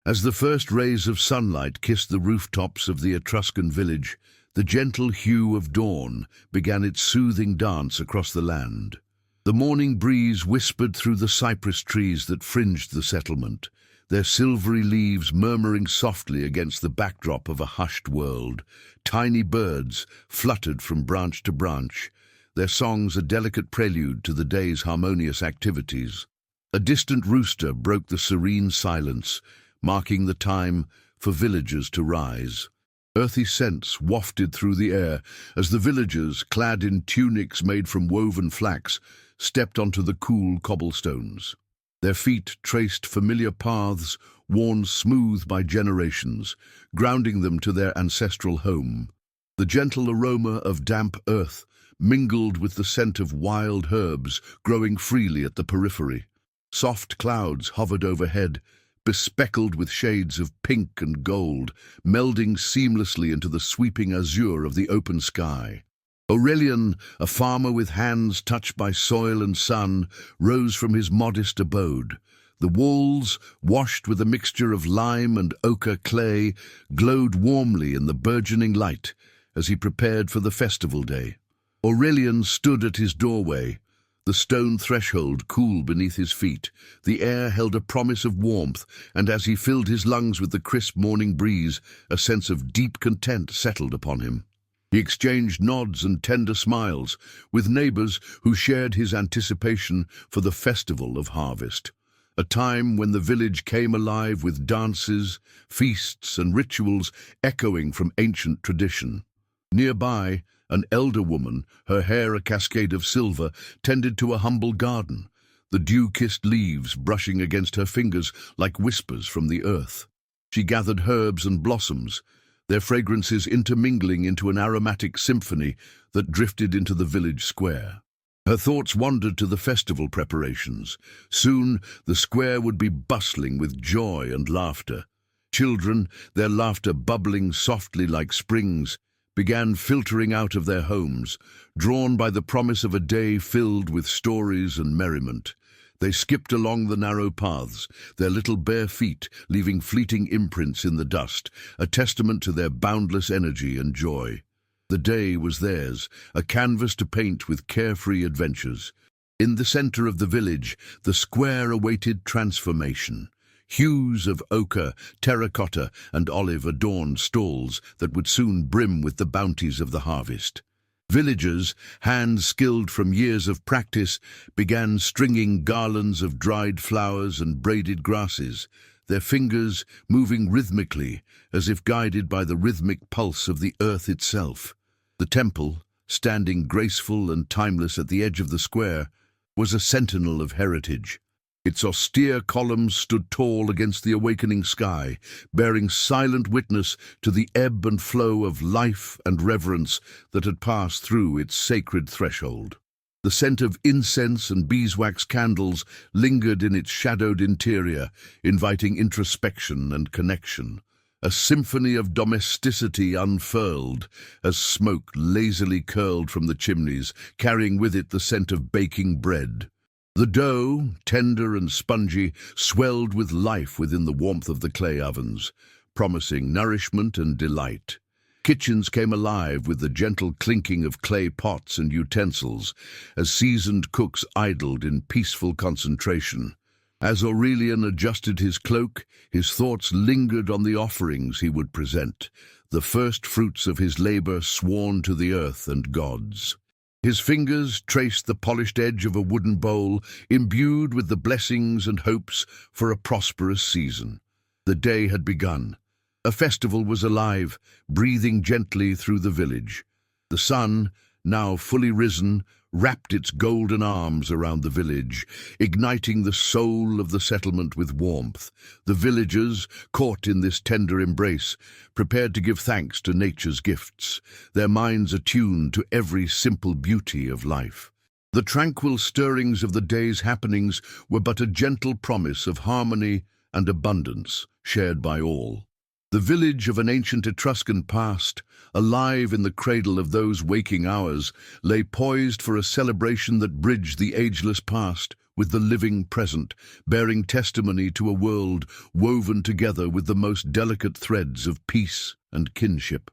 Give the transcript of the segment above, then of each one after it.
As the first rays of sunlight kissed the rooftops of the Etruscan village, the gentle hue of dawn began its soothing dance across the land. The morning breeze whispered through the cypress trees that fringed the settlement, their silvery leaves murmuring softly against the backdrop of a hushed world. Tiny birds fluttered from branch to branch, their songs a delicate prelude to the day's harmonious activities. A distant rooster broke the serene silence, marking the time for villagers to rise. Earthy scents wafted through the air as the villagers, clad in tunics made from woven flax, stepped onto the cool cobblestones. Their feet traced familiar paths worn smooth by generations, grounding them to their ancestral home. The gentle aroma of damp earth mingled with the scent of wild herbs growing freely at the periphery. Soft clouds hovered overhead, bespeckled with shades of pink and gold, melding seamlessly into the sweeping azure of the open sky. Aurelian, a farmer with hands touched by soil and sun, rose from his modest abode. The walls, washed with a mixture of lime and ochre clay, glowed warmly in the burgeoning light as he prepared for the festival day. Aurelian stood at his doorway, the stone threshold cool beneath his feet. The air held a promise of warmth, and as he filled his lungs with the crisp morning breeze, a sense of deep content settled upon him. He exchanged nods and tender smiles with neighbors who shared his anticipation for the festival of harvest, a time when the village came alive with dances, feasts, and rituals echoing from ancient tradition. Nearby, an elder woman, her hair a cascade of silver, tended to a humble garden, the dew-kissed leaves brushing against her fingers like whispers from the earth. She gathered herbs and blossoms, their fragrances intermingling into an aromatic symphony that drifted into the village square. Her thoughts wandered to the festival preparations. Soon the square would be bustling with joy and laughter. Children, their laughter bubbling softly like springs, began filtering out of their homes, drawn by the promise of a day filled with stories and merriment. They skipped along the narrow paths, their little bare feet leaving fleeting imprints in the dust, a testament to their boundless energy and joy. The day was theirs, a canvas to paint with carefree adventures. In the center of the village, the square awaited transformation. Hues of ochre, terracotta, and olive adorned stalls that would soon brim with the bounties of the harvest. Villagers, hands skilled from years of practice, began stringing garlands of dried flowers and braided grasses, their fingers moving rhythmically as if guided by the rhythmic pulse of the earth itself. The temple, standing graceful and timeless at the edge of the square, was a sentinel of heritage. Its austere columns stood tall against the awakening sky, bearing silent witness to the ebb and flow of life and reverence that had passed through its sacred threshold. The scent of incense and beeswax candles lingered in its shadowed interior, inviting introspection and connection. A symphony of domesticity unfurled as smoke lazily curled from the chimneys, carrying with it the scent of baking bread. The dough, tender and spongy, swelled with life within the warmth of the clay ovens, promising nourishment and delight. Kitchens came alive with the gentle clinking of clay pots and utensils, as seasoned cooks idled in peaceful concentration. As Aurelian adjusted his cloak, his thoughts lingered on the offerings he would present, the first fruits of his labor sworn to the earth and gods. His fingers traced the polished edge of a wooden bowl, imbued with the blessings and hopes for a prosperous season. The day had begun. A festival was alive, breathing gently through the village. The sun, now fully risen, wrapped its golden arms around the village, igniting the soul of the settlement with warmth. The villagers, caught in this tender embrace, prepared to give thanks to nature's gifts, their minds attuned to every simple beauty of life. The tranquil stirrings of the day's happenings were but a gentle promise of harmony and abundance shared by all. The village of an ancient Etruscan past, alive in the cradle of those waking hours, lay poised for a celebration that bridged the ageless past with the living present, bearing testimony to a world woven together with the most delicate threads of peace and kinship.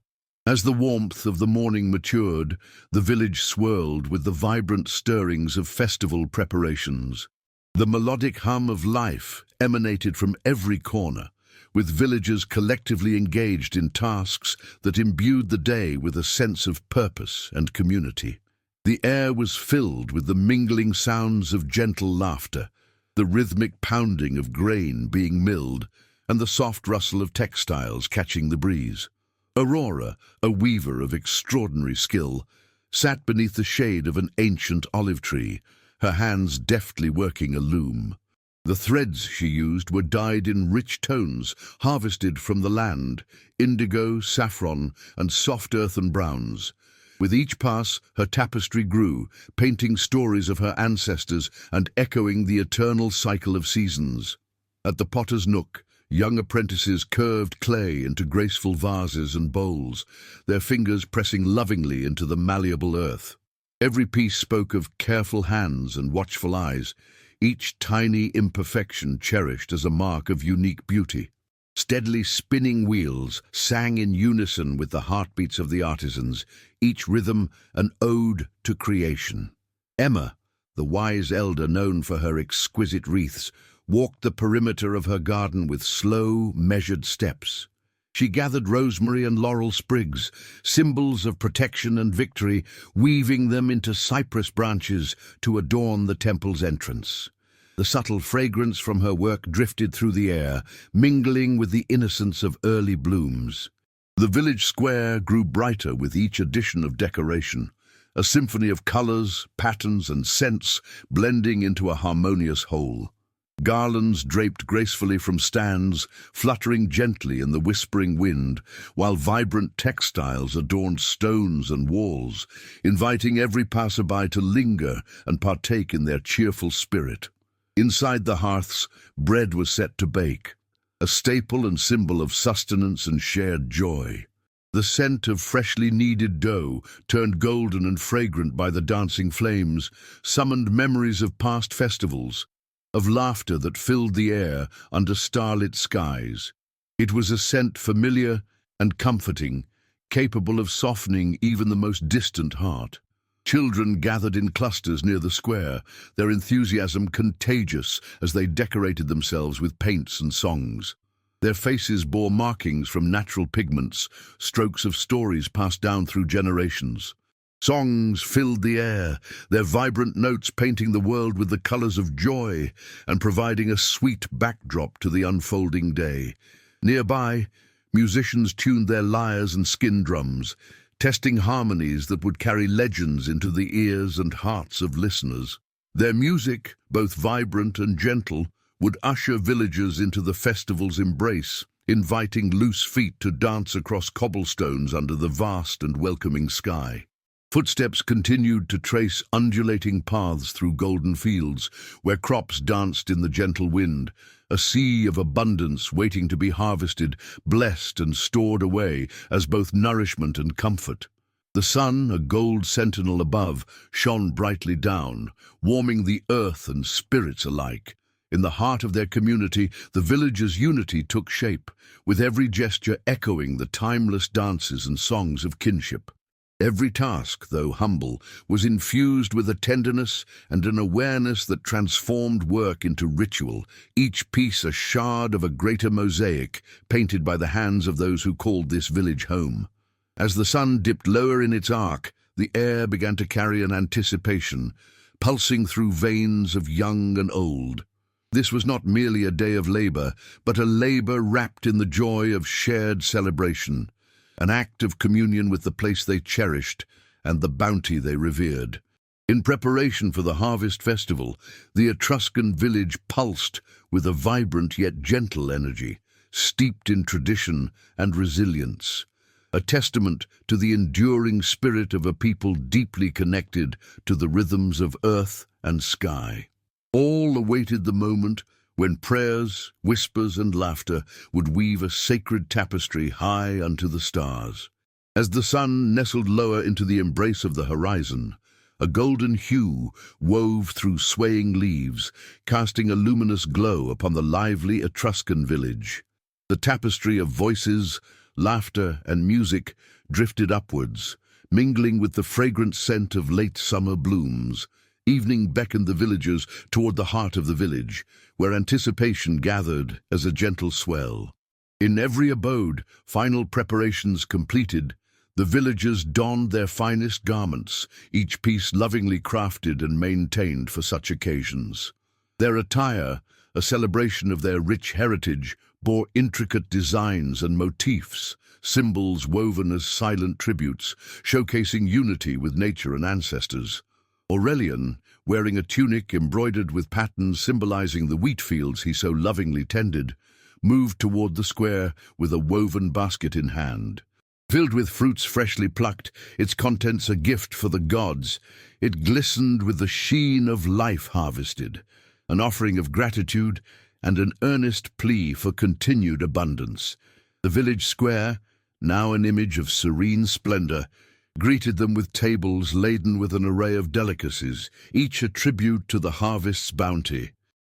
As the warmth of the morning matured, the village swirled with the vibrant stirrings of festival preparations. The melodic hum of life emanated from every corner, with villagers collectively engaged in tasks that imbued the day with a sense of purpose and community. The air was filled with the mingling sounds of gentle laughter, the rhythmic pounding of grain being milled, and the soft rustle of textiles catching the breeze. Aurora, a weaver of extraordinary skill, sat beneath the shade of an ancient olive tree, her hands deftly working a loom. The threads she used were dyed in rich tones harvested from the land, indigo, saffron, and soft earthen browns. With each pass, her tapestry grew, painting stories of her ancestors and echoing the eternal cycle of seasons. At the potter's nook, young apprentices curved clay into graceful vases and bowls, their fingers pressing lovingly into the malleable earth. Every piece spoke of careful hands and watchful eyes, each tiny imperfection cherished as a mark of unique beauty. Steadily spinning wheels sang in unison with the heartbeats of the artisans, each rhythm an ode to creation. Emma, the wise elder known for her exquisite wreaths, walked the perimeter of her garden with slow, measured steps. She gathered rosemary and laurel sprigs, symbols of protection and victory, weaving them into cypress branches to adorn the temple's entrance. The subtle fragrance from her work drifted through the air, mingling with the innocence of early blooms. The village square grew brighter with each addition of decoration, a symphony of colors, patterns, and scents blending into a harmonious whole. Garlands draped gracefully from stands, fluttering gently in the whispering wind, while vibrant textiles adorned stones and walls, inviting every passerby to linger and partake in their cheerful spirit. Inside the hearths, bread was set to bake, a staple and symbol of sustenance and shared joy. The scent of freshly kneaded dough, turned golden and fragrant by the dancing flames, summoned memories of past festivals, of laughter that filled the air under starlit skies. It was a scent familiar and comforting, capable of softening even the most distant heart. Children gathered in clusters near the square, their enthusiasm contagious as they decorated themselves with paints and songs. Their faces bore markings from natural pigments, strokes of stories passed down through generations. Songs filled the air, their vibrant notes painting the world with the colors of joy and providing a sweet backdrop to the unfolding day. Nearby, musicians tuned their lyres and skin drums, testing harmonies that would carry legends into the ears and hearts of listeners. Their music, both vibrant and gentle, would usher villagers into the festival's embrace, inviting loose feet to dance across cobblestones under the vast and welcoming sky. Footsteps continued to trace undulating paths through golden fields, where crops danced in the gentle wind, a sea of abundance waiting to be harvested, blessed and stored away as both nourishment and comfort. The sun, a gold sentinel above, shone brightly down, warming the earth and spirits alike. In the heart of their community, the villagers' unity took shape, with every gesture echoing the timeless dances and songs of kinship. Every task, though humble, was infused with a tenderness and an awareness that transformed work into ritual, each piece a shard of a greater mosaic, painted by the hands of those who called this village home. As the sun dipped lower in its arc, the air began to carry an anticipation, pulsing through veins of young and old. This was not merely a day of labor, but a labor wrapped in the joy of shared celebration, an act of communion with the place they cherished and the bounty they revered. In preparation for the harvest festival, the Etruscan village pulsed with a vibrant yet gentle energy, steeped in tradition and resilience, a testament to the enduring spirit of a people deeply connected to the rhythms of earth and sky. All awaited the moment when prayers, whispers, and laughter would weave a sacred tapestry high unto the stars. As the sun nestled lower into the embrace of the horizon, A golden hue wove through swaying leaves, casting a luminous glow upon the lively Etruscan village. The tapestry of voices, laughter, and music drifted upwards, mingling with the fragrant scent of late summer blooms. Evening beckoned the villagers toward the heart of the village, where anticipation gathered as a gentle swell. In every abode, final preparations completed, the villagers donned their finest garments, each piece lovingly crafted and maintained for such occasions. Their attire, a celebration of their rich heritage, bore intricate designs and motifs, symbols woven as silent tributes, showcasing unity with nature and ancestors. Aurelian, wearing a tunic embroidered with patterns symbolizing the wheat fields he so lovingly tended, moved toward the square with a woven basket in hand. Filled with fruits freshly plucked, its contents a gift for the gods, it glistened with the sheen of life harvested, an offering of gratitude and an earnest plea for continued abundance. The village square, now an image of serene splendor, greeted them with tables laden with an array of delicacies, each a tribute to the harvest's bounty.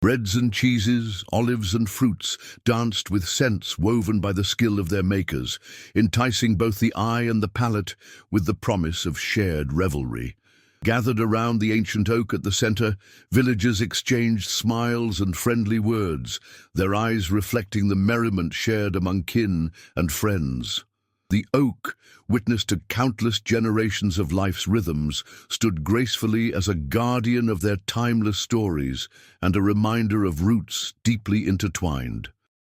Breads and cheeses, olives and fruits danced with scents woven by the skill of their makers, enticing both the eye and the palate with the promise of shared revelry. Gathered around the ancient oak at the center, villagers exchanged smiles and friendly words, their eyes reflecting the merriment shared among kin and friends. The oak, witness to countless generations of life's rhythms, stood gracefully as a guardian of their timeless stories and a reminder of roots deeply intertwined.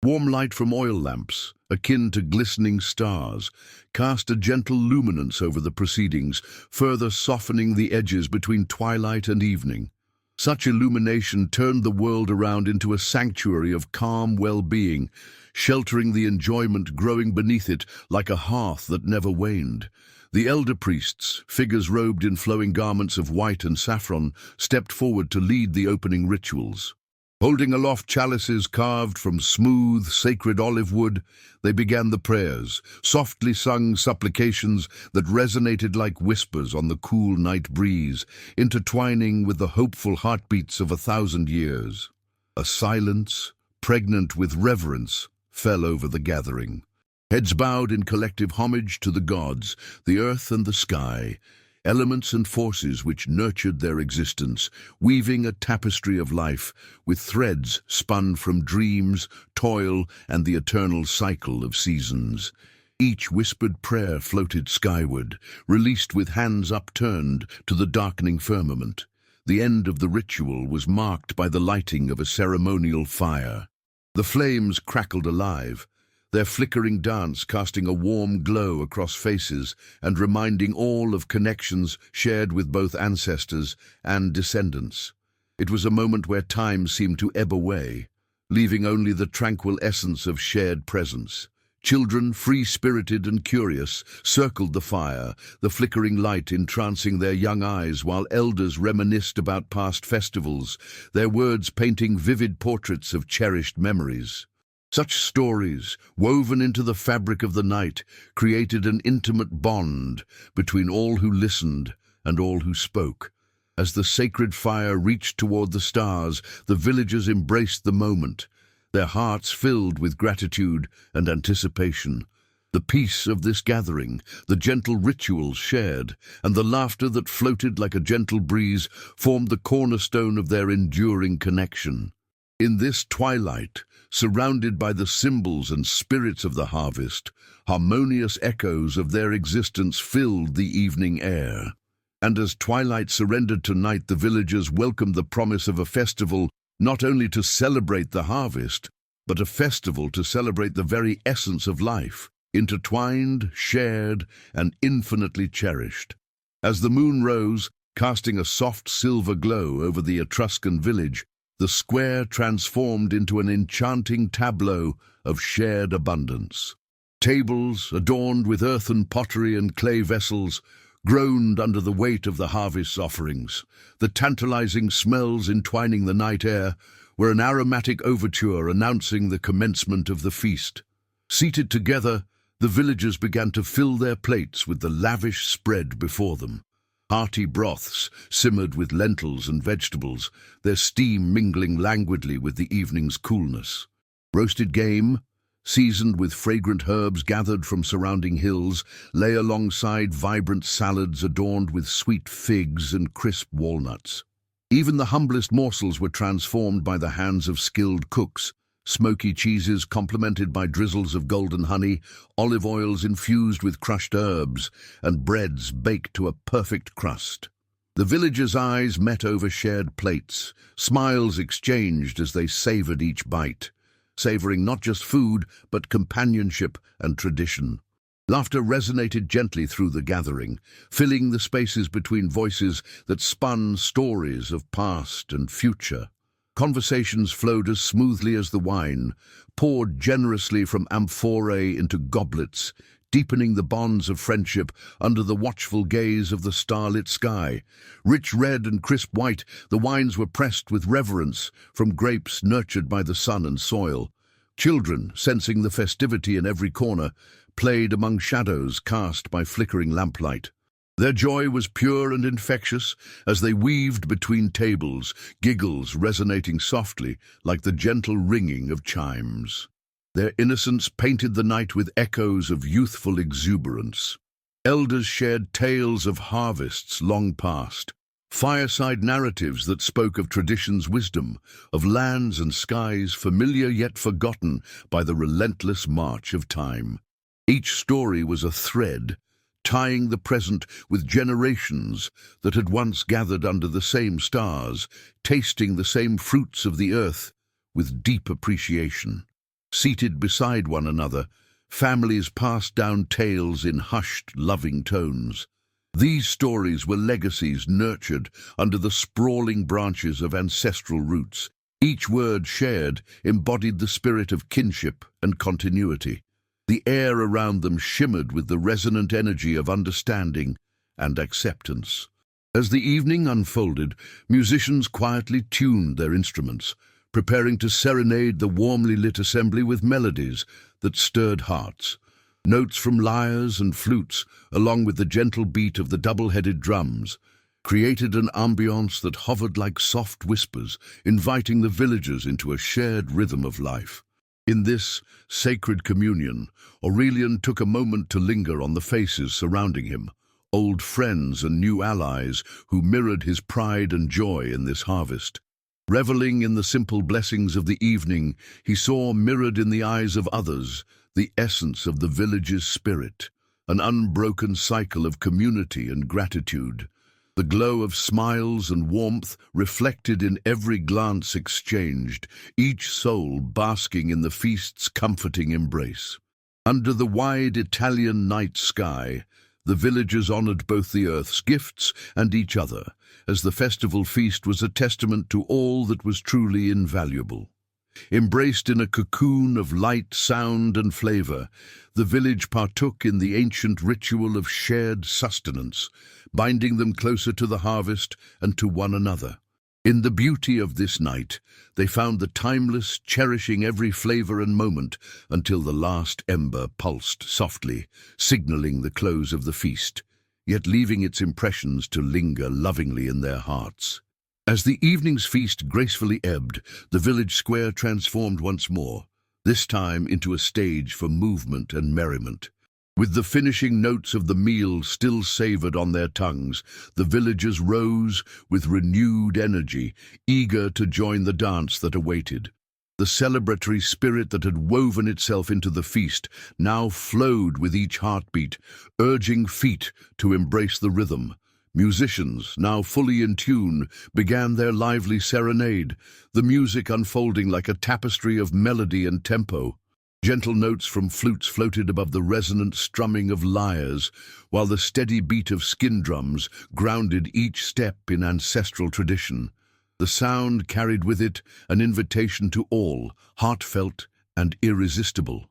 Warm light from oil lamps, akin to glistening stars, cast a gentle luminance over the proceedings, further softening the edges between twilight and evening. Such illumination turned the world around into a sanctuary of calm well-being, sheltering the enjoyment growing beneath it like a hearth that never waned. The elder priests, figures robed in flowing garments of white and saffron, stepped forward to lead the opening rituals. Holding aloft chalices carved from smooth, sacred olive wood, they began the prayers, softly sung supplications that resonated like whispers on the cool night breeze, intertwining with the hopeful heartbeats of 1,000 years. A silence, pregnant with reverence, fell over the gathering. Heads bowed in collective homage to the gods, the earth and the sky, elements and forces which nurtured their existence, weaving a tapestry of life with threads spun from dreams, toil, and the eternal cycle of seasons. Each whispered prayer floated skyward, released with hands upturned to the darkening firmament. The end of the ritual was marked by the lighting of a ceremonial fire. The flames crackled alive, their flickering dance casting a warm glow across faces and reminding all of connections shared with both ancestors and descendants. It was a moment where time seemed to ebb away, leaving only the tranquil essence of shared presence. Children, free-spirited and curious, circled the fire, the flickering light entrancing their young eyes, while elders reminisced about past festivals, their words painting vivid portraits of cherished memories. Such stories, woven into the fabric of the night, created an intimate bond between all who listened and all who spoke. As the sacred fire reached toward the stars, the villagers embraced the moment, their hearts filled with gratitude and anticipation. The peace of this gathering, the gentle rituals shared, and the laughter that floated like a gentle breeze formed the cornerstone of their enduring connection. In this twilight, surrounded by the symbols and spirits of the harvest, harmonious echoes of their existence filled the evening air. And as twilight surrendered to night, the villagers welcomed the promise of a festival not only to celebrate the harvest, but a festival to celebrate the very essence of life, intertwined, shared, and infinitely cherished. As the moon rose, casting a soft silver glow over the Etruscan village, the square transformed into an enchanting tableau of shared abundance. Tables, adorned with earthen pottery and clay vessels, groaned under the weight of the harvest's offerings. The tantalizing smells entwining the night air were an aromatic overture announcing the commencement of the feast. Seated together, the villagers began to fill their plates with the lavish spread before them. Hearty broths simmered with lentils and vegetables, their steam mingling languidly with the evening's coolness. Roasted game, seasoned with fragrant herbs gathered from surrounding hills, lay alongside vibrant salads adorned with sweet figs and crisp walnuts. Even the humblest morsels were transformed by the hands of skilled cooks, smoky cheeses complemented by drizzles of golden honey, olive oils infused with crushed herbs, and breads baked to a perfect crust. The villagers' eyes met over shared plates, smiles exchanged as they savored each bite, savoring not just food, but companionship and tradition. Laughter resonated gently through the gathering, filling the spaces between voices that spun stories of past and future. Conversations flowed as smoothly as the wine, poured generously from amphorae into goblets, deepening the bonds of friendship under the watchful gaze of the starlit sky. Rich red and crisp white, the wines were pressed with reverence from grapes nurtured by the sun and soil. Children, sensing the festivity in every corner, played among shadows cast by flickering lamplight. Their joy was pure and infectious as they weaved between tables, giggles resonating softly like the gentle ringing of chimes. Their innocence painted the night with echoes of youthful exuberance. Elders shared tales of harvests long past, fireside narratives that spoke of tradition's wisdom, of lands and skies familiar yet forgotten by the relentless march of time. Each story was a thread, tying the present with generations that had once gathered under the same stars, tasting the same fruits of the earth with deep appreciation. Seated beside one another, families passed down tales in hushed, loving tones. These stories were legacies nurtured under the sprawling branches of ancestral roots. Each word shared embodied the spirit of kinship and continuity. The air around them shimmered with the resonant energy of understanding and acceptance. As the evening unfolded, musicians quietly tuned their instruments, preparing to serenade the warmly lit assembly with melodies that stirred hearts. Notes from lyres and flutes, along with the gentle beat of the double-headed drums, created an ambience that hovered like soft whispers, inviting the villagers into a shared rhythm of life. In this sacred communion, Aurelian took a moment to linger on the faces surrounding him, old friends and new allies who mirrored his pride and joy in this harvest. Reveling in the simple blessings of the evening, he saw mirrored in the eyes of others the essence of the village's spirit, an unbroken cycle of community and gratitude. The glow of smiles and warmth reflected in every glance exchanged, each soul basking in the feast's comforting embrace. Under the wide Italian night sky, the villagers honored both the earth's gifts and each other, as the festival feast was a testament to all that was truly invaluable. Embraced in a cocoon of light, sound, and flavor, the village partook in the ancient ritual of shared sustenance, binding them closer to the harvest and to one another. In the beauty of this night, they found the timeless, cherishing every flavor and moment until the last ember pulsed softly, signaling the close of the feast, yet leaving its impressions to linger lovingly in their hearts. As the evening's feast gracefully ebbed, the village square transformed once more, this time into a stage for movement and merriment. With the finishing notes of the meal still savored on their tongues, the villagers rose with renewed energy, eager to join the dance that awaited. The celebratory spirit that had woven itself into the feast now flowed with each heartbeat, urging feet to embrace the rhythm. Musicians, now fully in tune, began their lively serenade, the music unfolding like a tapestry of melody and tempo. Gentle notes from flutes floated above the resonant strumming of lyres, while the steady beat of skin drums grounded each step in ancestral tradition. The sound carried with it an invitation to all, heartfelt and irresistible.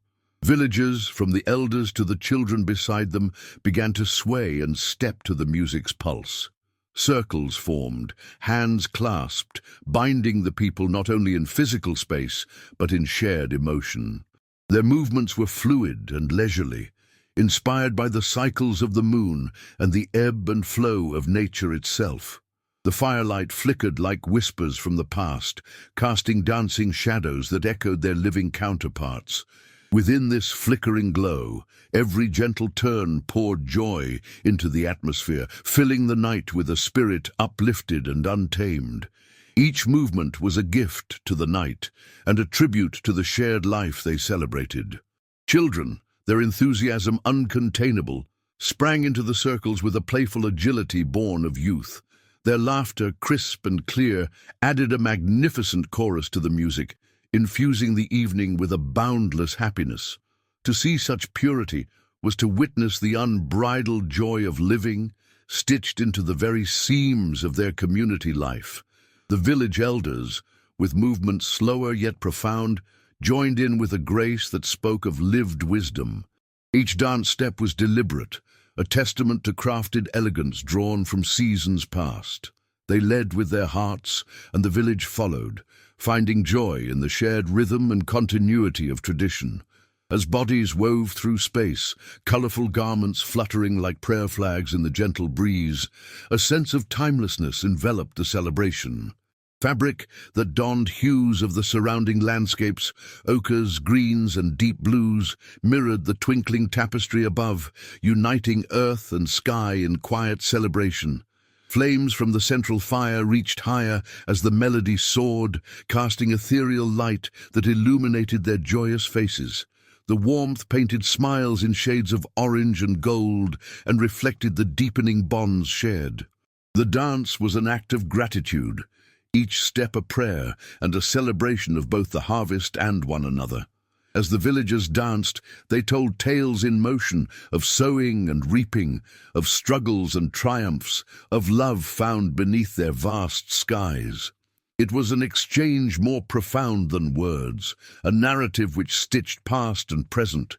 Villagers, from the elders to the children beside them, began to sway and step to the music's pulse. Circles formed, hands clasped, binding the people not only in physical space, but in shared emotion. Their movements were fluid and leisurely, inspired by the cycles of the moon and the ebb and flow of nature itself. The firelight flickered like whispers from the past, casting dancing shadows that echoed their living counterparts. Within this flickering glow, every gentle turn poured joy into the atmosphere, filling the night with a spirit uplifted and untamed. Each movement was a gift to the night and a tribute to the shared life they celebrated. Children, their enthusiasm uncontainable, sprang into the circles with a playful agility born of youth. Their laughter, crisp and clear, added a magnificent chorus to the music, infusing the evening with a boundless happiness. To see such purity was to witness the unbridled joy of living, stitched into the very seams of their community life. The village elders, with movements slower yet profound, joined in with a grace that spoke of lived wisdom. Each dance step was deliberate, a testament to crafted elegance drawn from seasons past. They led with their hearts, and the village followed, finding joy in the shared rhythm and continuity of tradition. As bodies wove through space, colorful garments fluttering like prayer flags in the gentle breeze, a sense of timelessness enveloped the celebration. Fabric that donned hues of the surrounding landscapes, ochres, greens, and deep blues, mirrored the twinkling tapestry above, uniting earth and sky in quiet celebration. Flames from the central fire reached higher as the melody soared, casting ethereal light that illuminated their joyous faces. The warmth painted smiles in shades of orange and gold and reflected the deepening bonds shared. The dance was an act of gratitude, each step a prayer and a celebration of both the harvest and one another. As the villagers danced, they told tales in motion of sowing and reaping, of struggles and triumphs, of love found beneath their vast skies. It was an exchange more profound than words, a narrative which stitched past and present,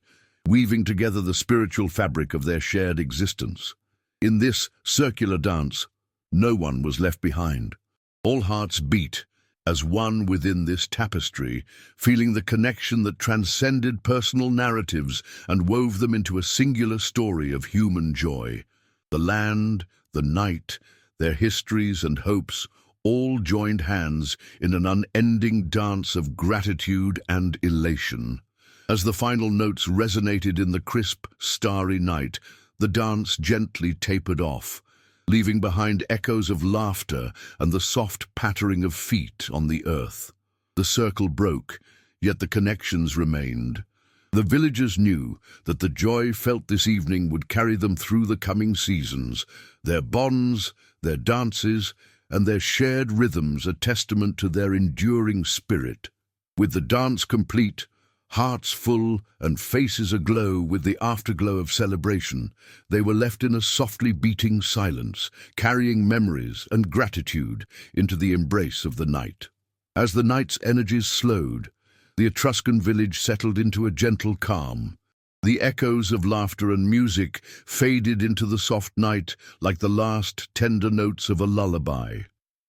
weaving together the spiritual fabric of their shared existence. In this circular dance, no one was left behind. All hearts beat as one within this tapestry, feeling the connection that transcended personal narratives and wove them into a singular story of human joy. The land, the night, their histories and hopes, all joined hands in an unending dance of gratitude and elation. As the final notes resonated in the crisp, starry night, the dance gently tapered off, leaving behind echoes of laughter and the soft pattering of feet on the earth. The circle broke, yet the connections remained. The villagers knew that the joy felt this evening would carry them through the coming seasons, their bonds, their dances, and their shared rhythms a testament to their enduring spirit. With the dance complete, hearts full and faces aglow with the afterglow of celebration, they were left in a softly beating silence, carrying memories and gratitude into the embrace of the night. As the night's energies slowed, the Etruscan village settled into a gentle calm. The echoes of laughter and music faded into the soft night like the last tender notes of a lullaby.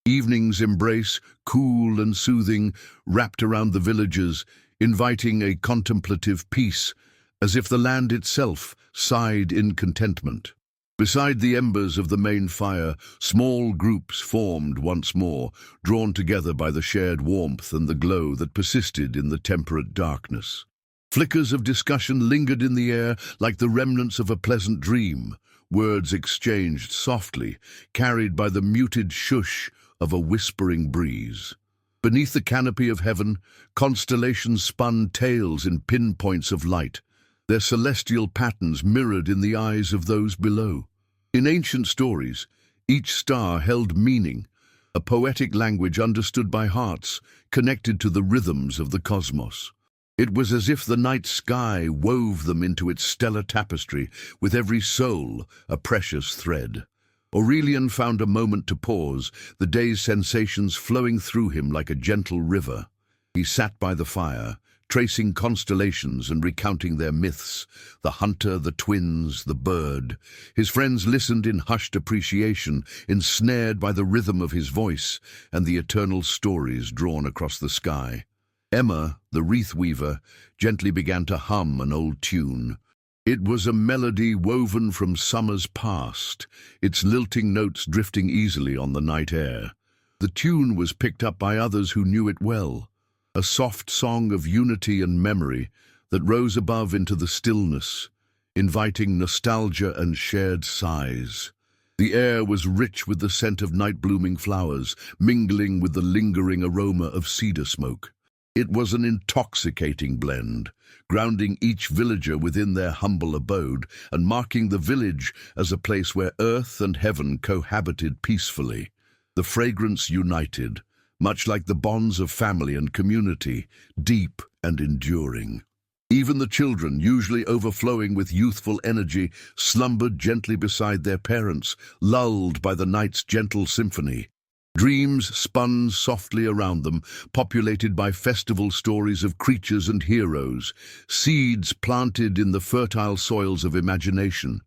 Evening's embrace, cool and soothing, wrapped around the villagers, inviting a contemplative peace, as if the land itself sighed in contentment. Beside the embers of the main fire, small groups formed once more, drawn together by the shared warmth and the glow that persisted in the temperate darkness. Flickers of discussion lingered in the air like the remnants of a pleasant dream, words exchanged softly, carried by the muted shush of a whispering breeze. Beneath the canopy of heaven, constellations spun tales in pinpoints of light, their celestial patterns mirrored in the eyes of those below. In ancient stories, each star held meaning, a poetic language understood by hearts, connected to the rhythms of the cosmos. It was as if the night sky wove them into its stellar tapestry, with every soul a precious thread. Aurelian found a moment to pause, the day's sensations flowing through him like a gentle river. He sat by the fire, tracing constellations and recounting their myths, the hunter, the twins, the bird. His friends listened in hushed appreciation, ensnared by the rhythm of his voice and the eternal stories drawn across the sky. Emma, the wreath weaver, gently began to hum an old tune. It was a melody woven from summers past, its lilting notes drifting easily on the night air. The tune was picked up by others who knew it well, a soft song of unity and memory that rose above into the stillness, inviting nostalgia and shared sighs. The air was rich with the scent of night-blooming flowers, mingling with the lingering aroma of cedar smoke. It was an intoxicating blend, grounding each villager within their humble abode and marking the village as a place where earth and heaven cohabited peacefully. The fragrance united, much like the bonds of family and community, deep and enduring. Even the children, usually overflowing with youthful energy, slumbered gently beside their parents, lulled by the night's gentle symphony. Dreams spun softly around them, populated by festival stories of creatures and heroes, seeds planted in the fertile soils of imagination.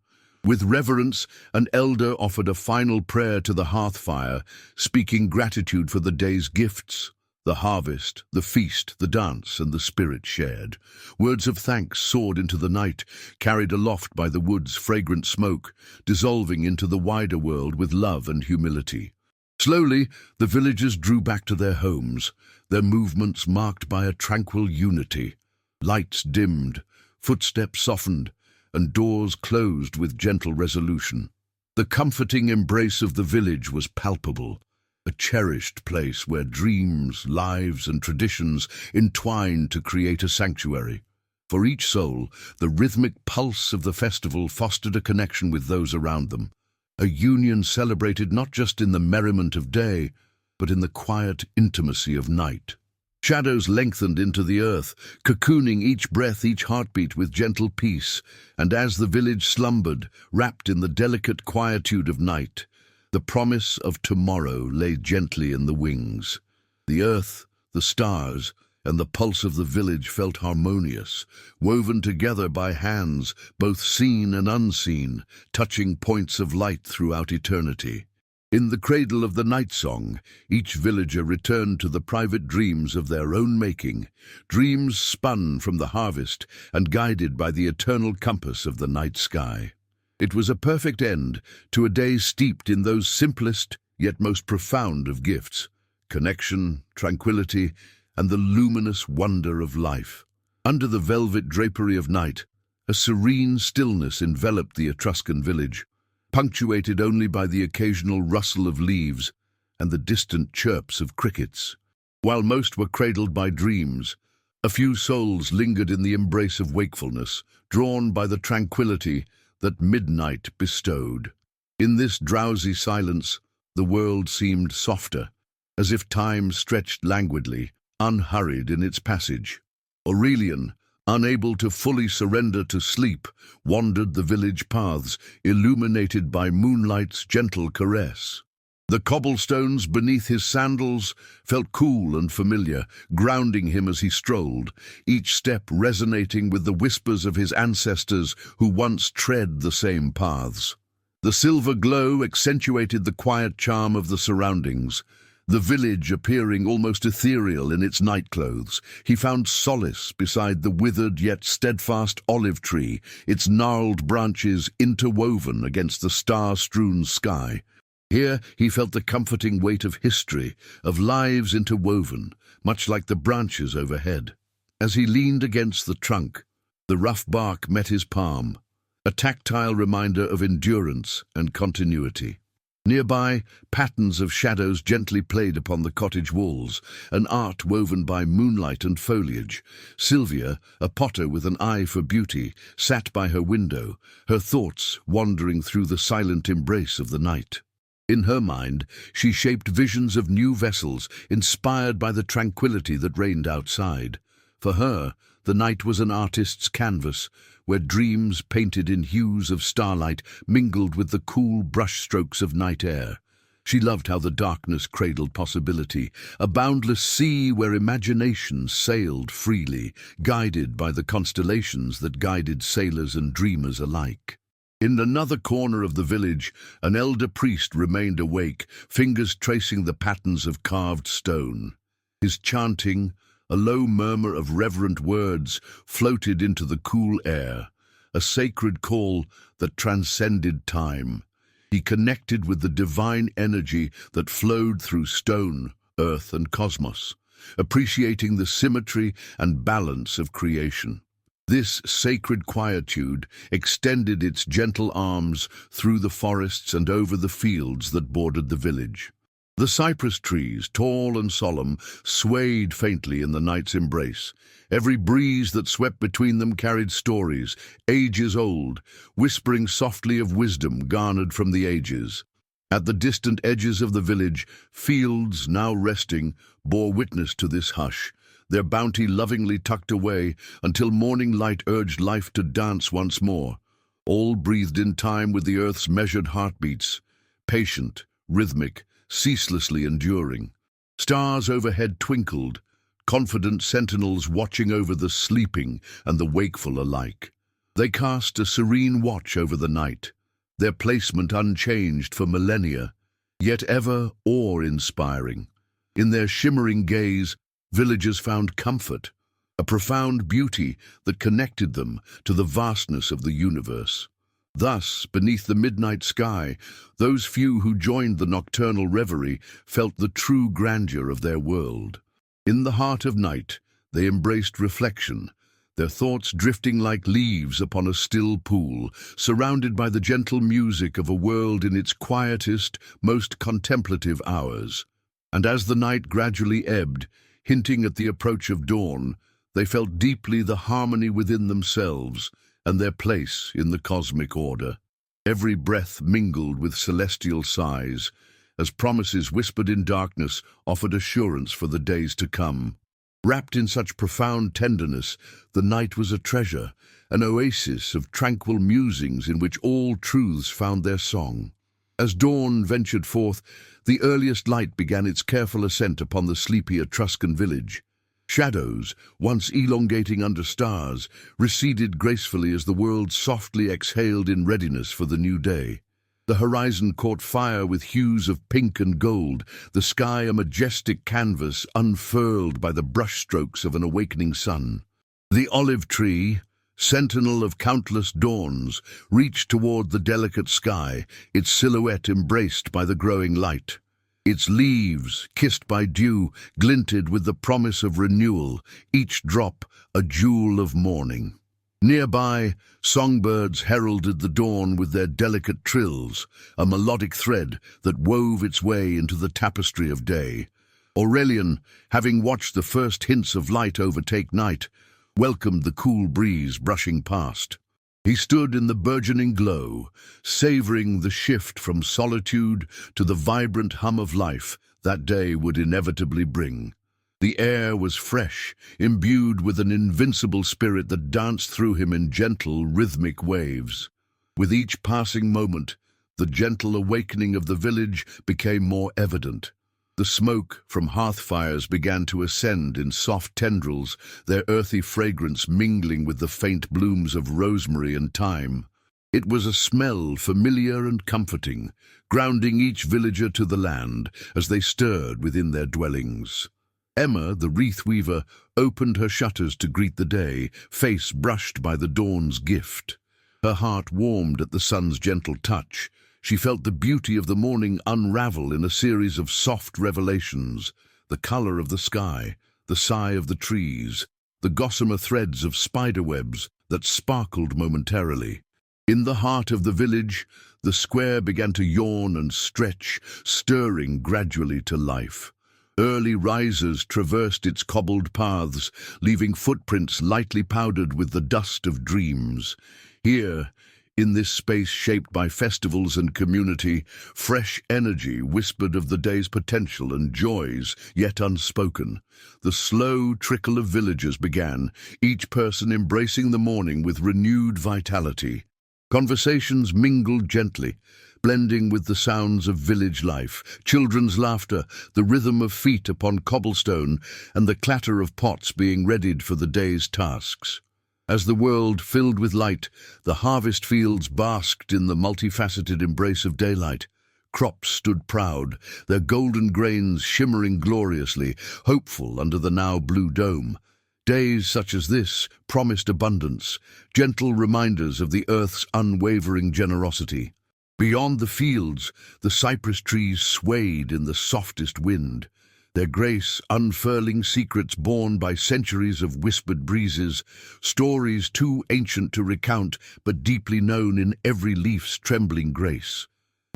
With reverence, an elder offered a final prayer to the hearth fire, speaking gratitude for the day's gifts. The harvest, the feast, the dance, and the spirit shared. Words of thanks soared into the night, carried aloft by the wood's fragrant smoke, dissolving into the wider world with love and humility. Slowly, the villagers drew back to their homes, their movements marked by a tranquil unity. Lights dimmed, footsteps softened, and doors closed with gentle resolution. The comforting embrace of the village was palpable, a cherished place where dreams, lives, and traditions entwined to create a sanctuary. For each soul, the rhythmic pulse of the festival fostered a connection with those around them, a union celebrated not just in the merriment of day, but in the quiet intimacy of night. Shadows lengthened into the earth, cocooning each breath, each heartbeat with gentle peace, and as the village slumbered, wrapped in the delicate quietude of night, the promise of tomorrow lay gently in the wings. The earth, the stars, and the pulse of the village felt harmonious, woven together by hands, both seen and unseen, touching points of light throughout eternity. In the cradle of the night song, each villager returned to the private dreams of their own making, dreams spun from the harvest and guided by the eternal compass of the night sky. It was a perfect end to a day steeped in those simplest yet most profound of gifts: connection, tranquility, and the luminous wonder of life. Under the velvet drapery of night, a serene stillness enveloped the Etruscan village, punctuated only by the occasional rustle of leaves and the distant chirps of crickets. While most were cradled by dreams, a few souls lingered in the embrace of wakefulness, drawn by the tranquility that midnight bestowed. In this drowsy silence, the world seemed softer, as if time stretched languidly, unhurried in its passage. Aurelian, unable to fully surrender to sleep, wandered the village paths, illuminated by moonlight's gentle caress. The cobblestones beneath his sandals felt cool and familiar, grounding him as he strolled, each step resonating with the whispers of his ancestors who once tread the same paths. The silver glow accentuated the quiet charm of the surroundings, the village appearing almost ethereal in its nightclothes. He found solace beside the withered yet steadfast olive tree, its gnarled branches interwoven against the star-strewn sky. Here he felt the comforting weight of history, of lives interwoven, much like the branches overhead. As he leaned against the trunk, the rough bark met his palm, a tactile reminder of endurance and continuity. Nearby, patterns of shadows gently played upon the cottage walls, an art woven by moonlight and foliage. Sylvia, a potter with an eye for beauty, sat by her window, her thoughts wandering through the silent embrace of the night. In her mind, she shaped visions of new vessels, inspired by the tranquility that reigned outside. For her, the night was an artist's canvas, where dreams painted in hues of starlight mingled with the cool brushstrokes of night air. She loved how the darkness cradled possibility, a boundless sea where imagination sailed freely, guided by the constellations that guided sailors and dreamers alike. In another corner of the village, an elder priest remained awake, fingers tracing the patterns of carved stone. His chanting, a low murmur of reverent words, floated into the cool air, a sacred call that transcended time. He connected with the divine energy that flowed through stone, earth, and cosmos, appreciating the symmetry and balance of creation. This sacred quietude extended its gentle arms through the forests and over the fields that bordered the village. The cypress trees, tall and solemn, swayed faintly in the night's embrace. Every breeze that swept between them carried stories, ages old, whispering softly of wisdom garnered from the ages. At the distant edges of the village, fields, now resting, bore witness to this hush, their bounty lovingly tucked away until morning light urged life to dance once more. All breathed in time with the earth's measured heartbeats, patient, rhythmic, ceaselessly enduring. Stars overhead twinkled, confident sentinels watching over the sleeping and the wakeful alike. They cast a serene watch over the night, their placement unchanged for millennia, yet ever awe-inspiring. In their shimmering gaze, villagers found comfort, a profound beauty that connected them to the vastness of the universe. Thus, beneath the midnight sky, those few who joined the nocturnal reverie felt the true grandeur of their world. In the heart of night, they embraced reflection, their thoughts drifting like leaves upon a still pool, surrounded by the gentle music of a world in its quietest, most contemplative hours. And as the night gradually ebbed, hinting at the approach of dawn, they felt deeply the harmony within themselves and their place in the cosmic order. Every breath mingled with celestial sighs, as promises whispered in darkness offered assurance for the days to come. Wrapped in such profound tenderness, the night was a treasure, an oasis of tranquil musings in which all truths found their song. As dawn ventured forth, the earliest light began its careful ascent upon the sleepy Etruscan village. Shadows, once elongating under stars, receded gracefully as the world softly exhaled in readiness for the new day. The horizon caught fire with hues of pink and gold, the sky a majestic canvas unfurled by the brushstrokes of an awakening sun. The olive tree, sentinel of countless dawns, reached toward the delicate sky, its silhouette embraced by the growing light. Its leaves, kissed by dew, glinted with the promise of renewal, each drop a jewel of morning. Nearby, songbirds heralded the dawn with their delicate trills, a melodic thread that wove its way into the tapestry of day. Aurelian, having watched the first hints of light overtake night, welcomed the cool breeze brushing past. He stood in the burgeoning glow, savoring the shift from solitude to the vibrant hum of life that day would inevitably bring. The air was fresh, imbued with an invincible spirit that danced through him in gentle, rhythmic waves. With each passing moment, the gentle awakening of the village became more evident. The smoke from hearth fires began to ascend in soft tendrils, their earthy fragrance mingling with the faint blooms of rosemary and thyme. It was a smell familiar and comforting, grounding each villager to the land as they stirred within their dwellings. Emma, the wreath weaver, opened her shutters to greet the day, face brushed by the dawn's gift. Her heart warmed at the sun's gentle touch. She felt the beauty of the morning unravel in a series of soft revelations, the color of the sky, the sigh of the trees, the gossamer threads of spiderwebs that sparkled momentarily. In the heart of the village, the square began to yawn and stretch, stirring gradually to life. Early risers traversed its cobbled paths, leaving footprints lightly powdered with the dust of dreams. Here, in this space shaped by festivals and community, fresh energy whispered of the day's potential and joys yet unspoken. The slow trickle of villagers began, each person embracing the morning with renewed vitality. Conversations mingled gently, blending with the sounds of village life, children's laughter, the rhythm of feet upon cobblestone, and the clatter of pots being readied for the day's tasks. As the world filled with light, the harvest fields basked in the multifaceted embrace of daylight. Crops stood proud, their golden grains shimmering gloriously, hopeful under the now blue dome. Days such as this promised abundance, gentle reminders of the earth's unwavering generosity. Beyond the fields, the cypress trees swayed in the softest wind, their grace unfurling secrets borne by centuries of whispered breezes, stories too ancient to recount but deeply known in every leaf's trembling grace.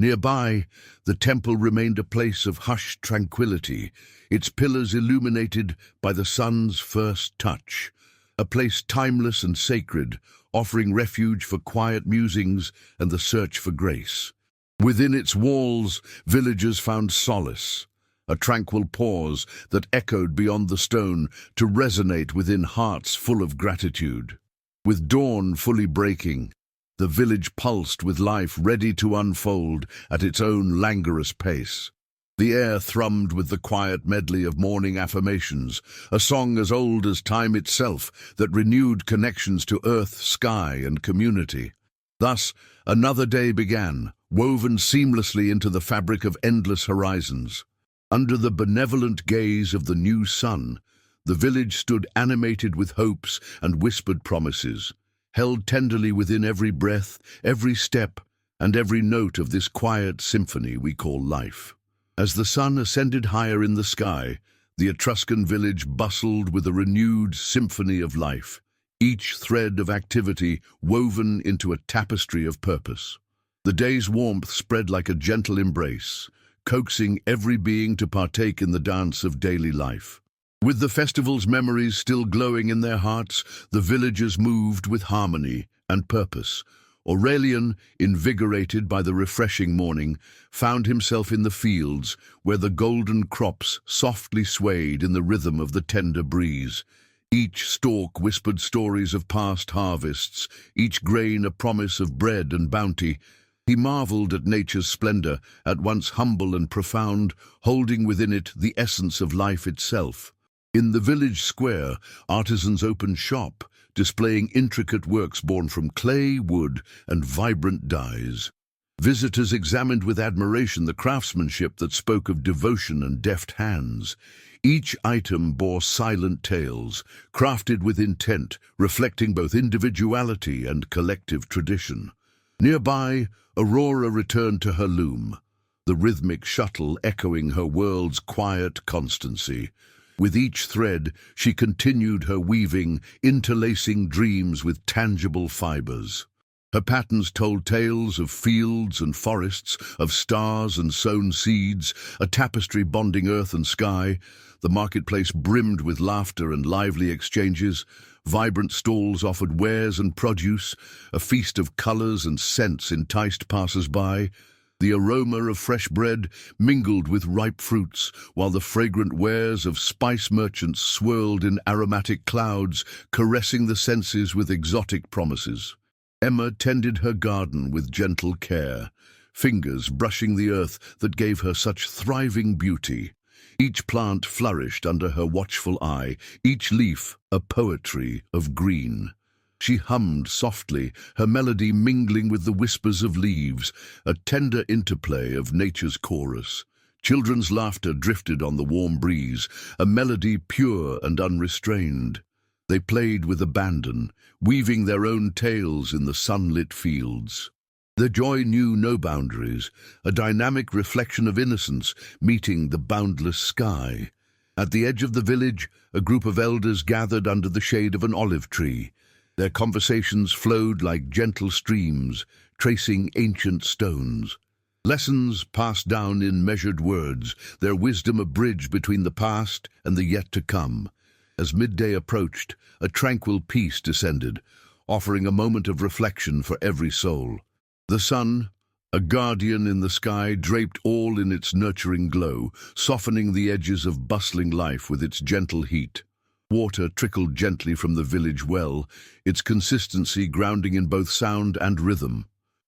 Nearby, the temple remained a place of hushed tranquility, its pillars illuminated by the sun's first touch, a place timeless and sacred, offering refuge for quiet musings and the search for grace. Within its walls, villagers found solace, a tranquil pause that echoed beyond the stone to resonate within hearts full of gratitude. With dawn fully breaking, the village pulsed with life ready to unfold at its own languorous pace. The air thrummed with the quiet medley of morning affirmations, a song as old as time itself that renewed connections to earth, sky, and community. Thus, another day began, woven seamlessly into the fabric of endless horizons. Under the benevolent gaze of the new sun, the village stood animated with hopes and whispered promises, held tenderly within every breath, every step, and every note of this quiet symphony we call life. As the sun ascended higher in the sky, the Etruscan village bustled with a renewed symphony of life, each thread of activity woven into a tapestry of purpose. The day's warmth spread like a gentle embrace, coaxing every being to partake in the dance of daily life. With the festival's memories still glowing in their hearts, the villagers moved with harmony and purpose. Aurelian, invigorated by the refreshing morning, found himself in the fields where the golden crops softly swayed in the rhythm of the tender breeze. Each stalk whispered stories of past harvests, each grain a promise of bread and bounty. He marveled at nature's splendor, at once humble and profound, holding within it the essence of life itself. In the village square, artisans opened shop, displaying intricate works born from clay, wood, and vibrant dyes. Visitors examined with admiration the craftsmanship that spoke of devotion and deft hands. Each item bore silent tales, crafted with intent, reflecting both individuality and collective tradition. Nearby, Aurora returned to her loom, the rhythmic shuttle echoing her world's quiet constancy. With each thread, she continued her weaving, interlacing dreams with tangible fibers. Her patterns told tales of fields and forests, of stars and sown seeds, a tapestry bonding earth and sky. The marketplace brimmed with laughter and lively exchanges. Vibrant stalls offered wares and produce. A feast of colors and scents enticed passers-by. The aroma of fresh bread mingled with ripe fruits, while the fragrant wares of spice merchants swirled in aromatic clouds, caressing the senses with exotic promises. Emma tended her garden with gentle care, fingers brushing the earth that gave her such thriving beauty. Each plant flourished under her watchful eye, each leaf a poetry of green. She hummed softly, her melody mingling with the whispers of leaves, a tender interplay of nature's chorus. Children's laughter drifted on the warm breeze, a melody pure and unrestrained. They played with abandon, weaving their own tales in the sunlit fields. Their joy knew no boundaries, a dynamic reflection of innocence meeting the boundless sky. At the edge of the village, a group of elders gathered under the shade of an olive tree. Their conversations flowed like gentle streams, tracing ancient stones. Lessons passed down in measured words, their wisdom a bridge between the past and the yet to come. As midday approached, a tranquil peace descended, offering a moment of reflection for every soul. The sun, a guardian in the sky, draped all in its nurturing glow, softening the edges of bustling life with its gentle heat. Water trickled gently from the village well, its consistency grounding in both sound and rhythm.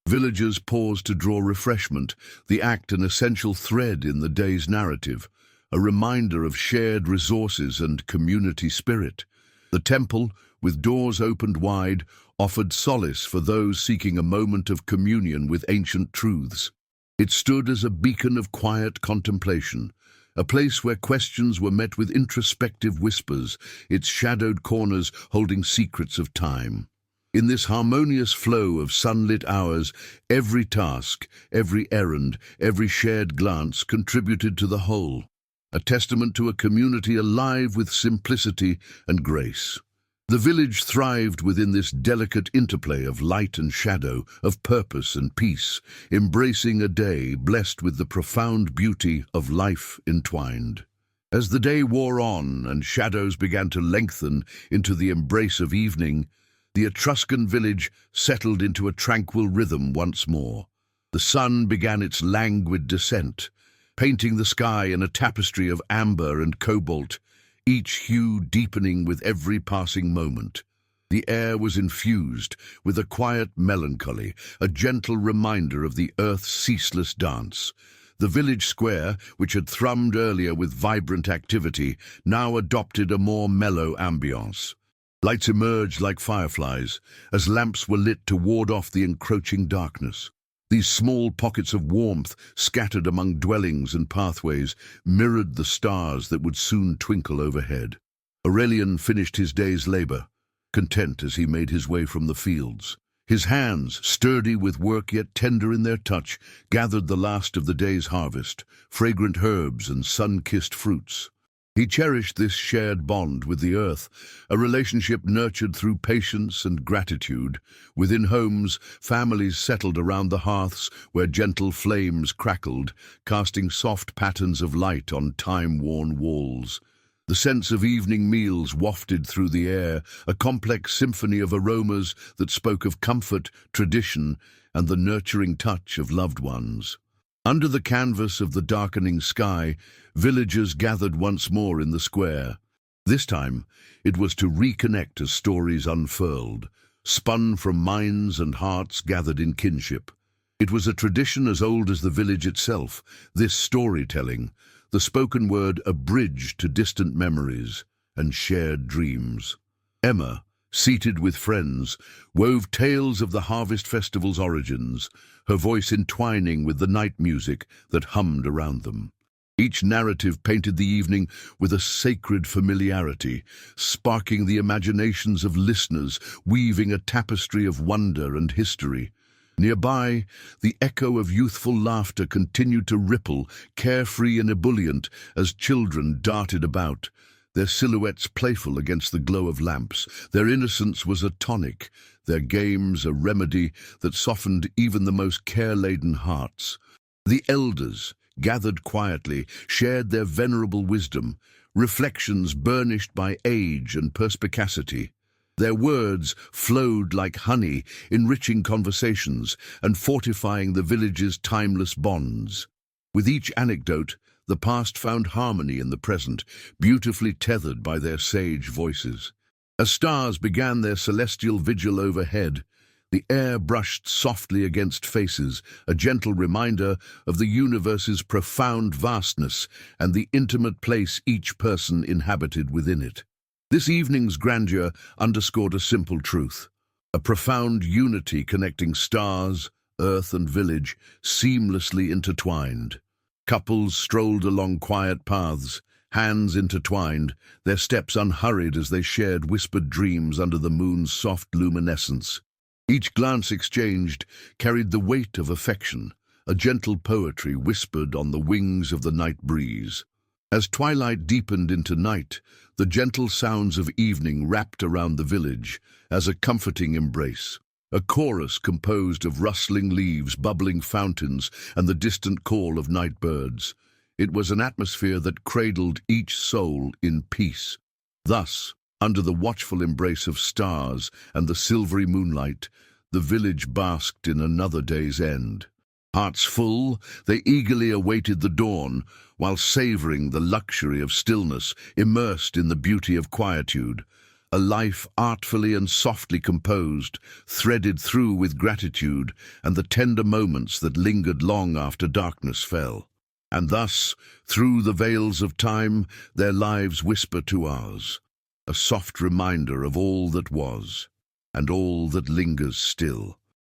Villagers paused to draw refreshment, the act an essential thread in the day's narrative, a reminder of shared resources and community spirit. The temple, with doors opened wide, offered solace for those seeking a moment of communion with ancient truths. It stood as a beacon of quiet contemplation, a place where questions were met with introspective whispers, its shadowed corners holding secrets of time. In this harmonious flow of sunlit hours, every task, every errand, every shared glance contributed to the whole, a testament to a community alive with simplicity and grace. The village thrived within this delicate interplay of light and shadow, of purpose and peace, embracing a day blessed with the profound beauty of life entwined. As the day wore on and shadows began to lengthen into the embrace of evening, the Etruscan village settled into a tranquil rhythm once more. The sun began its languid descent, painting the sky in a tapestry of amber and cobalt, each hue deepening with every passing moment. The air was infused with a quiet melancholy, a gentle reminder of the earth's ceaseless dance. The village square, which had thrummed earlier with vibrant activity, now adopted a more mellow ambience. Lights emerged like fireflies, as lamps were lit to ward off the encroaching darkness. These small pockets of warmth, scattered among dwellings and pathways, mirrored the stars that would soon twinkle overhead. Aurelian finished his day's labor, content as he made his way from the fields. His hands, sturdy with work yet tender in their touch, gathered the last of the day's harvest, fragrant herbs and sun-kissed fruits. He cherished this shared bond with the earth, a relationship nurtured through patience and gratitude. Within homes, families settled around the hearths where gentle flames crackled, casting soft patterns of light on time-worn walls. The sense of evening meals wafted through the air, a complex symphony of aromas that spoke of comfort, tradition, and the nurturing touch of loved ones. Under the canvas of the darkening sky, villagers gathered once more in the square. This time, it was to reconnect as stories unfurled, spun from minds and hearts gathered in kinship. It was a tradition as old as the village itself, this storytelling, the spoken word a bridge to distant memories and shared dreams. Emma, seated with friends, wove tales of the harvest festival's origins, her voice entwining with the night music that hummed around them. Each narrative painted the evening with a sacred familiarity, sparking the imaginations of listeners, weaving a tapestry of wonder and history. Nearby, the echo of youthful laughter continued to ripple, carefree and ebullient, as children darted about, their silhouettes playful against the glow of lamps. Their innocence was a tonic, their games a remedy that softened even the most care-laden hearts. The elders, gathered quietly, shared their venerable wisdom, reflections burnished by age and perspicacity. Their words flowed like honey, enriching conversations and fortifying the village's timeless bonds. With each anecdote, the past found harmony in the present, beautifully tethered by their sage voices. As stars began their celestial vigil overhead, the air brushed softly against faces, a gentle reminder of the universe's profound vastness and the intimate place each person inhabited within it. This evening's grandeur underscored a simple truth, a profound unity connecting stars, earth and village, seamlessly intertwined. Couples strolled along quiet paths, hands intertwined, their steps unhurried as they shared whispered dreams under the moon's soft luminescence. Each glance exchanged carried the weight of affection, a gentle poetry whispered on the wings of the night breeze. As twilight deepened into night, the gentle sounds of evening wrapped around the village as a comforting embrace. A chorus composed of rustling leaves, bubbling fountains, and the distant call of night birds. It was an atmosphere that cradled each soul in peace. Thus, under the watchful embrace of stars and the silvery moonlight, the village basked in another day's end. Hearts full, they eagerly awaited the dawn, while savoring the luxury of stillness, immersed in the beauty of quietude. A life artfully and softly composed, threaded through with gratitude and the tender moments that lingered long after darkness fell. And thus, through the veils of time, their lives whisper to ours, a soft reminder of all that was, and all that lingers still.